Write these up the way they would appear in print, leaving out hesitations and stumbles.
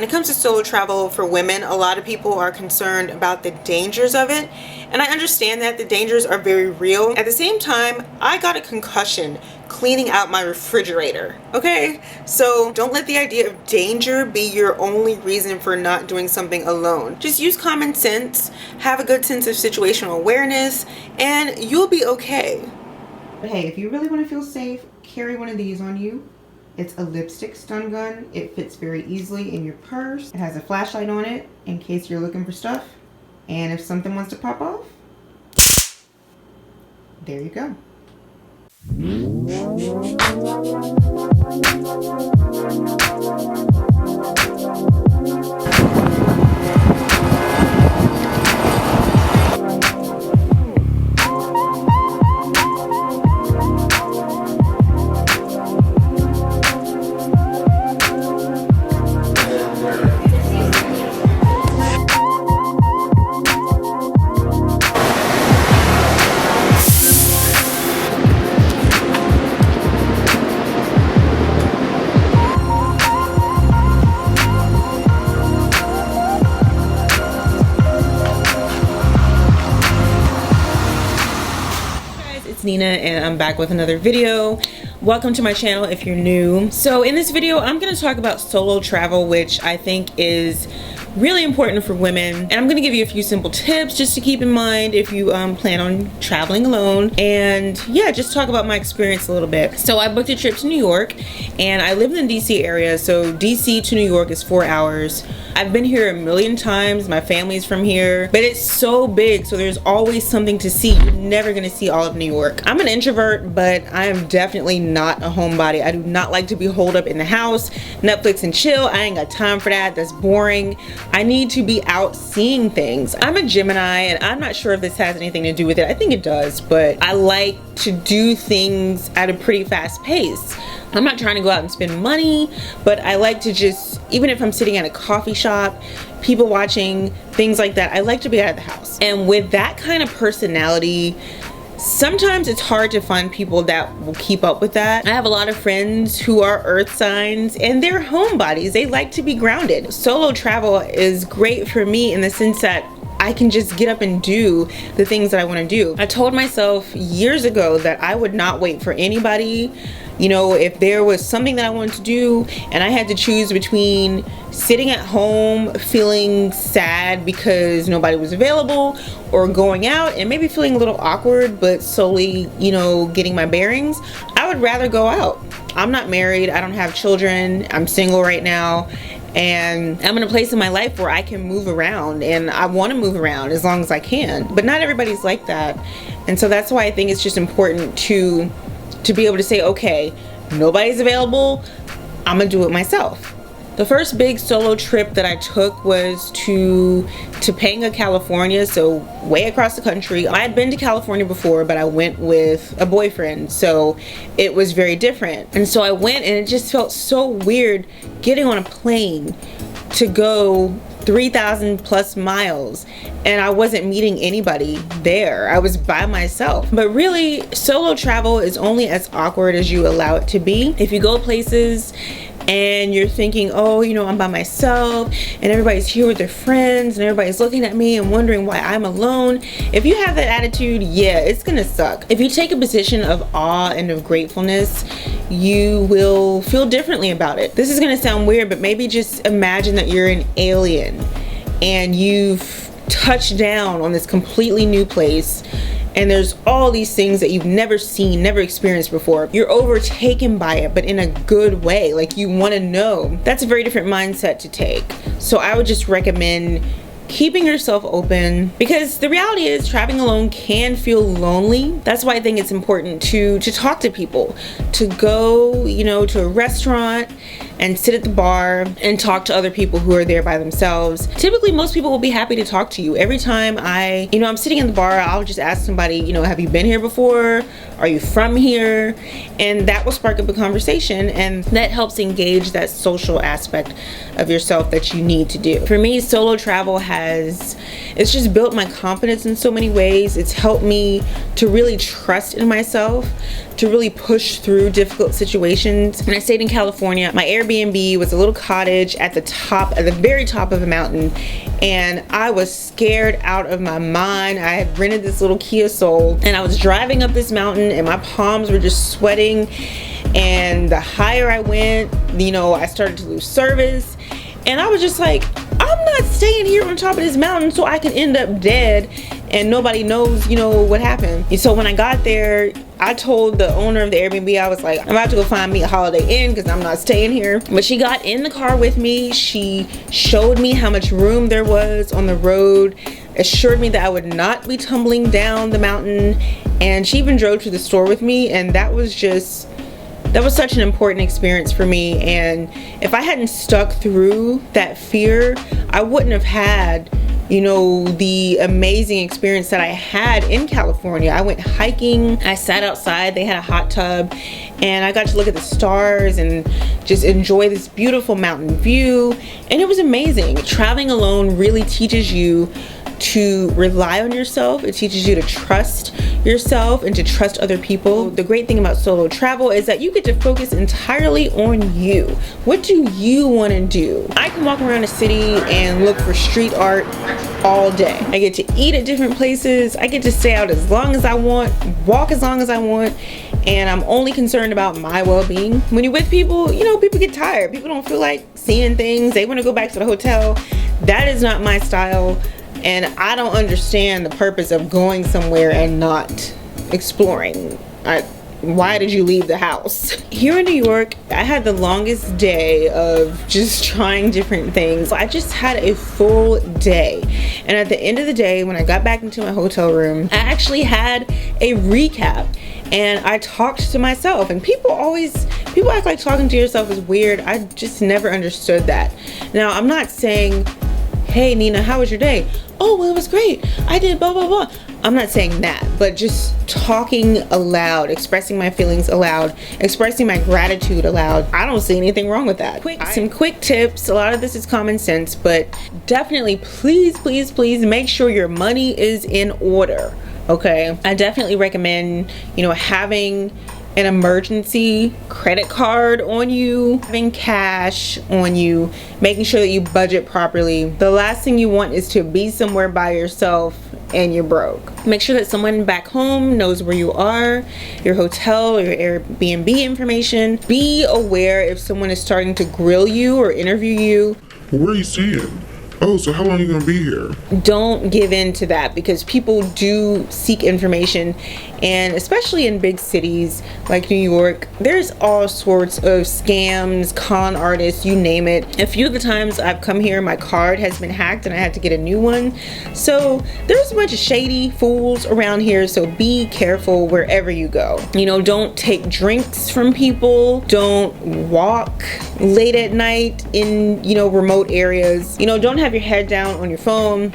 When it comes to solo travel for women, a lot of people are concerned about the dangers of it. And I understand that the dangers are very real. At the same time, I got a concussion cleaning out my refrigerator, okay? So don't let the idea of danger be your only reason for not doing something alone. Just use common sense, have a good sense of situational awareness, and you'll be okay. But hey, if you really want to feel safe, carry one of these on you. It's a lipstick stun gun. It fits very easily in your purse. It has a flashlight on it in case you're looking for stuff. And if something wants to pop off, there you go. Nina, and I'm back with another video. Welcome to my channel if you're new. So in this video I'm going to talk about solo travel, which I think is really important for women, and I'm going to give you a few simple tips just to keep in mind if you plan on traveling alone, and yeah, just talk about my experience a little bit. So I booked a trip to New York, and I live in the DC area, so DC to New York is 4 hours. I've been here a million times, my family's from here, but it's so big, so there's always something to see. You're never gonna see all of New York. I'm an introvert, but I am definitely not a homebody. I do not like to be holed up in the house, Netflix and chill. I ain't got time for that. That's boring. I need to be out seeing things. I'm a Gemini, and I'm not sure if this has anything to do with it. I think it does, but I like to do things at a pretty fast pace. I'm not trying to go out and spend money, but I like to just, even if I'm sitting at a coffee shop, people watching, things like that, I like to be out of the house. And with that kind of personality, sometimes it's hard to find people that will keep up with that. I have a lot of friends who are earth signs, and they're homebodies. They like to be grounded. Solo travel is great for me in the sense that I can just get up and do the things that I want to do. I told myself years ago that I would not wait for anybody. You know, if there was something that I wanted to do and I had to choose between sitting at home feeling sad because nobody was available, or going out and maybe feeling a little awkward but slowly, you know, getting my bearings, I would rather go out. I'm not married, I don't have children, I'm single right now, and I'm in a place in my life where I can move around, and I want to move around as long as I can, but not everybody's like that. And so that's why I think it's just important to be able to say, okay, nobody's available, I'm gonna do it myself. The first big solo trip that I took was to Topanga, California, so way across the country. I had been to California before, but I went with a boyfriend, so it was very different. And so I went, and it just felt so weird getting on a plane to go 3,000 plus miles, and I wasn't meeting anybody there. I was by myself. But really, solo travel is only as awkward as you allow it to be. If you go places and you're thinking, oh, you know, I'm by myself and everybody's here with their friends and everybody's looking at me and wondering why I'm alone, if you have that attitude, yeah, it's gonna suck. If you take a position of awe and of gratefulness, you will feel differently about it. This is gonna sound weird, but maybe just imagine that you're an alien and you've touched down on this completely new place, and there's all these things that you've never seen, never experienced before. You're overtaken by it, but in a good way. Like, you want to know. That's a very different mindset to take. So I would just recommend keeping yourself open, because the reality is traveling alone can feel lonely. That's why I think it's important to talk to people, to go, you know, to a restaurant and sit at the bar and talk to other people who are there by themselves. Typically, most people will be happy to talk to you. Every time I'm sitting in the bar, I'll just ask somebody, you know, have you been here before? Are you from here? And that will spark up a conversation, and that helps engage that social aspect of yourself that you need to do. For me, solo travel it's just built my confidence in so many ways. It's helped me to really trust in myself, to really push through difficult situations. When I stayed in California, my Airbnb was a little cottage at the very top of a mountain, and I was scared out of my mind. I had rented this little Kia Soul, and I was driving up this mountain, and my palms were just sweating. And the higher I went, you know, I started to lose service, and I was just like, I'm not staying here on top of this mountain so I can end up dead and nobody knows, you know, what happened. And so when I got there, I told the owner of the Airbnb, I was like, I'm about to go find me a Holiday Inn because I'm not staying here. But she got in the car with me. She showed me how much room there was on the road, assured me that I would not be tumbling down the mountain, and she even drove to the store with me. And that was such an important experience for me. And if I hadn't stuck through that fear, I wouldn't have had, you know, the amazing experience that I had in California. I went hiking, I sat outside, they had a hot tub, and I got to look at the stars and just enjoy this beautiful mountain view. And it was amazing. Traveling alone really teaches you to rely on yourself. It teaches you to trust yourself and to trust other people. The great thing about solo travel is that you get to focus entirely on you. What do you want to do? I can walk around a city and look for street art all day. I get to eat at different places. I get to stay out as long as I want, walk as long as I want, and I'm only concerned about my well-being. When you're with people, you know, people get tired. People don't feel like seeing things. They want to go back to the hotel. That is not my style. And I don't understand the purpose of going somewhere and not exploring. Why did you leave the house? Here in New York, I had the longest day of just trying different things. I just had a full day. And at the end of the day, when I got back into my hotel room, I actually had a recap. And I talked to myself. And people act like talking to yourself is weird. I just never understood that. Now, I'm not saying, hey Nina, how was your day? Oh, well, it was great. I did blah, blah, blah. I'm not saying that, but just talking aloud, expressing my feelings aloud, expressing my gratitude aloud. I don't see anything wrong with that. Some quick tips. A lot of this is common sense, but definitely please, please, please make sure your money is in order. Okay. I definitely recommend, you know, having an emergency credit card on you, having cash on you, making sure that you budget properly. The last thing you want is to be somewhere by yourself and you're broke. Make sure that someone back home knows where you are, your hotel or your Airbnb information. Be aware if someone is starting to grill you or interview you. Where are you staying? Oh, so how long are you gonna be here? Don't give in to that, because people do seek information, and especially in big cities like New York, there's all sorts of scams, con artists, you name it. A few of the times I've come here, my card has been hacked and I had to get a new one. So there's a bunch of shady fools around here, so be careful wherever you go. You know, don't take drinks from people. Don't walk late at night in, you know, remote areas. You know, don't have your head down on your phone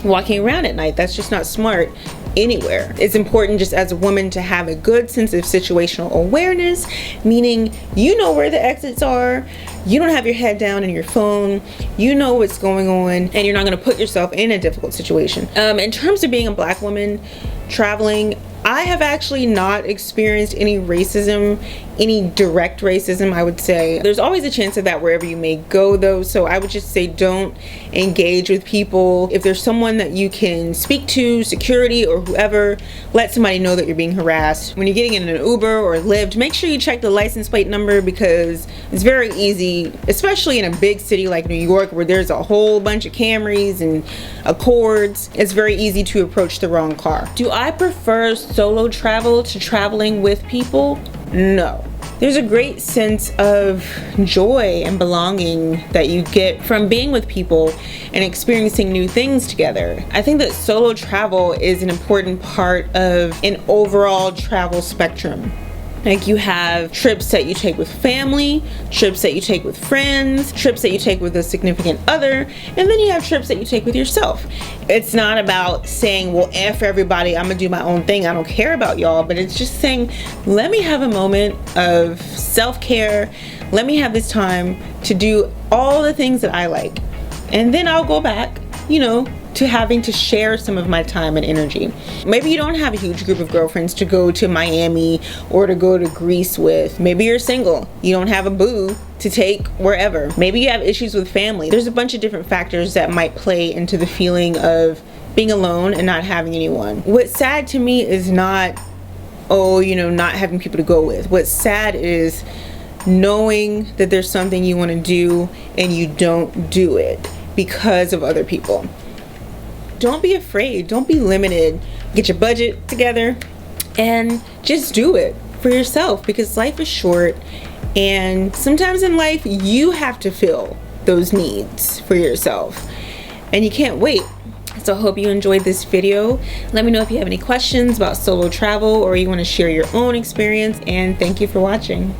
walking around at night. That's just not smart anywhere. It's important just as a woman to have a good sense of situational awareness, meaning you know where the exits are, you don't have your head down in your phone, you know what's going on, and you're not going to put yourself in a difficult situation. In terms of being a Black woman traveling, I have actually not experienced any racism, any direct racism, I would say. There's always a chance of that wherever you may go though, so I would just say don't engage with people. If there's someone that you can speak to, security or whoever, let somebody know that you're being harassed. When you're getting in an Uber or Lyft, make sure you check the license plate number, because it's very easy, especially in a big city like New York where there's a whole bunch of Camrys and Accords. It's very easy to approach the wrong car. Do I prefer solo travel to traveling with people? No. There's a great sense of joy and belonging that you get from being with people and experiencing new things together. I think that solo travel is an important part of an overall travel spectrum. Like, you have trips that you take with family, trips that you take with friends, trips that you take with a significant other, and then you have trips that you take with yourself. It's not about saying, well, F everybody, I'm gonna do my own thing, I don't care about y'all, but it's just saying, let me have a moment of self-care, let me have this time to do all the things that I like, and then I'll go back, you know, to having to share some of my time and energy. Maybe you don't have a huge group of girlfriends to go to Miami or to go to Greece with. Maybe you're single. You don't have a boo to take wherever. Maybe you have issues with family. There's a bunch of different factors that might play into the feeling of being alone and not having anyone. What's sad to me is not, oh, you know, not having people to go with. What's sad is knowing that there's something you want to do and you don't do it because of other people. Don't be afraid. Don't be limited. Get your budget together and just do it for yourself, because life is short, and sometimes in life you have to fill those needs for yourself, and you can't wait. So I hope you enjoyed this video. Let me know if you have any questions about solo travel or you want to share your own experience, and thank you for watching.